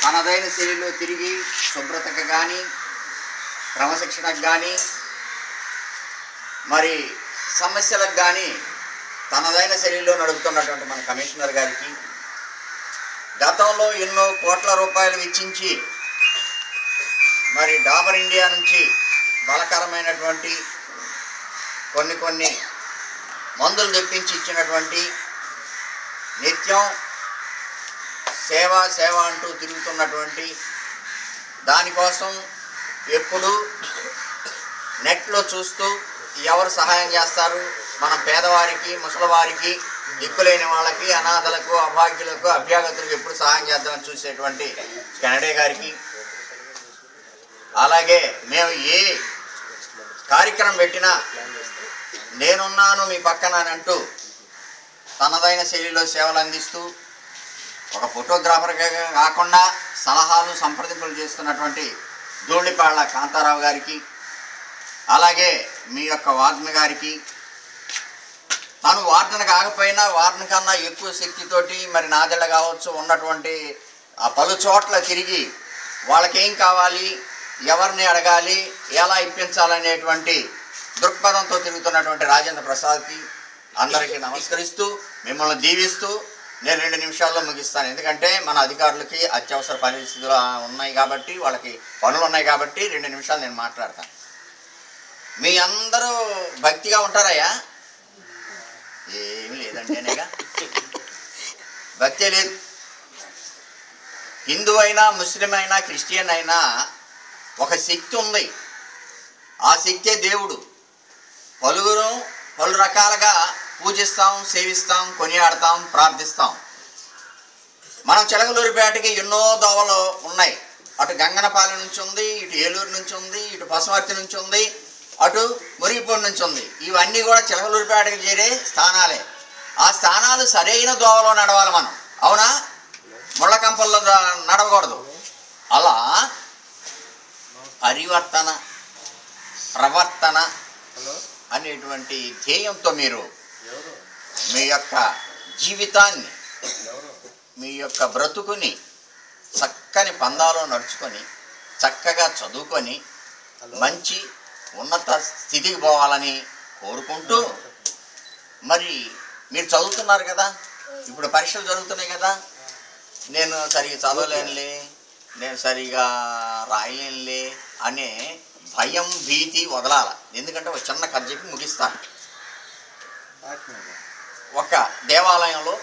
తనదైన శైలిలో తిరిగి శుభ్రతకు కానీ క్రమశిక్షణకు కానీ మరి సమస్యలకు కానీ తనదైన శైలిలో నడుపుతున్నటువంటి మన కమిషనర్ గారికి గతంలో ఎన్నో కోట్ల రూపాయలు వెచ్చించి మరి డాబర్ ఇండియా నుంచి బలకరమైనటువంటి కొన్ని మందులు తెప్పించి ఇచ్చినటువంటి నిత్యం సేవ అంటూ తిరుగుతున్నటువంటి దానికోసం ఎప్పుడు నెట్లో చూస్తూ ఎవరు సహాయం చేస్తారు, మనం పేదవారికి, ముసలివారికి, దిక్కులేని వాళ్ళకి, అనాథలకు, అభాగ్యులకు, అభ్యాగతులకు ఎప్పుడు సహాయం చేద్దామని చూసేటువంటి కెనడే గారికి, అలాగే మేము ఏ కార్యక్రమం పెట్టినా నేనున్నాను మీ పక్కన అని అంటూ తనదైన శైలిలో సేవలు అందిస్తూ ఒక ఫోటోగ్రాఫర్గా కాకుండా సలహాలు సంప్రదింపులు చేస్తున్నటువంటి ధూళిపాళ్ల కాంతారావు గారికి, అలాగే మీ యొక్క వార్డెన్ గారికి, తను వార్డెన్ కాకపోయినా వార్డెన్ కన్నా ఎక్కువ శక్తితోటి మరి నాదెళ్ళ కావచ్చు ఉన్నటువంటి ఆ పలు చోట్ల తిరిగి వాళ్ళకేం కావాలి, ఎవరిని అడగాలి, ఎలా ఇప్పించాలనేటువంటి దృక్పథంతో తిరుగుతున్నటువంటి రాజేంద్ర ప్రసాద్కి అందరికీ నమస్కరిస్తూ మిమ్మల్ని దీవిస్తూ నేను 2 నిమిషాల్లో ముగిస్తాను. ఎందుకంటే మన అధికారులకి అత్యవసర పరిస్థితులు ఉన్నాయి కాబట్టి, వాళ్ళకి పనులు ఉన్నాయి కాబట్టి 2 నిమిషాలు నేను మాట్లాడతాను. మీ అందరూ భక్తిగా ఉంటారయ్యా? ఏమీ లేదంటేనేగా, భక్తే లేదు. హిందూ అయినా, ముస్లిం అయినా, క్రిస్టియన్ అయినా ఒక శక్తి ఉంది. ఆ శక్తే దేవుడు. పలు రకాలుగా పూజిస్తాం, సేవిస్తాం, కొనియాడతాం, ప్రార్థిస్తాం. మనం చిలకలూరిపేటకి ఎన్నో దోవలు ఉన్నాయి. అటు గంగనపాలెం నుంచి ఉంది, ఇటు ఏలూరు నుంచి ఉంది, ఇటు పశువర్తి నుంచి ఉంది, అటు మురిగిపూడి నుంచి ఉంది. ఇవన్నీ కూడా చిలకలూరిపేటకి చేరే స్థానాలే. ఆ స్థానాలు సరైన దోవలో నడవాలి మనం, అవునా? ముళ్ళకంపల్లో నడవకూడదు. అలా పరివర్తన, ప్రవర్తన అనేటువంటి ధ్యేయంతో మీరు మీ యొక్క జీవితాన్ని, మీ యొక్క బ్రతుకుని చక్కని పందాలో నడుచుకొని, చక్కగా చదువుకొని మంచి ఉన్నత స్థితికి పోవాలని కోరుకుంటూ, మరి మీరు చదువుతున్నారు కదా, ఇప్పుడు పరీక్షలు జరుగుతున్నాయి కదా, నేను సరిగా చదవలేనులే, నేను సరిగా రాయలేనులే అనే భయం, భీతి వదలాల. ఎందుకంటే ఒక చిన్న కథ చెప్పి ముగిస్తాను. ఒక దేవాలయంలో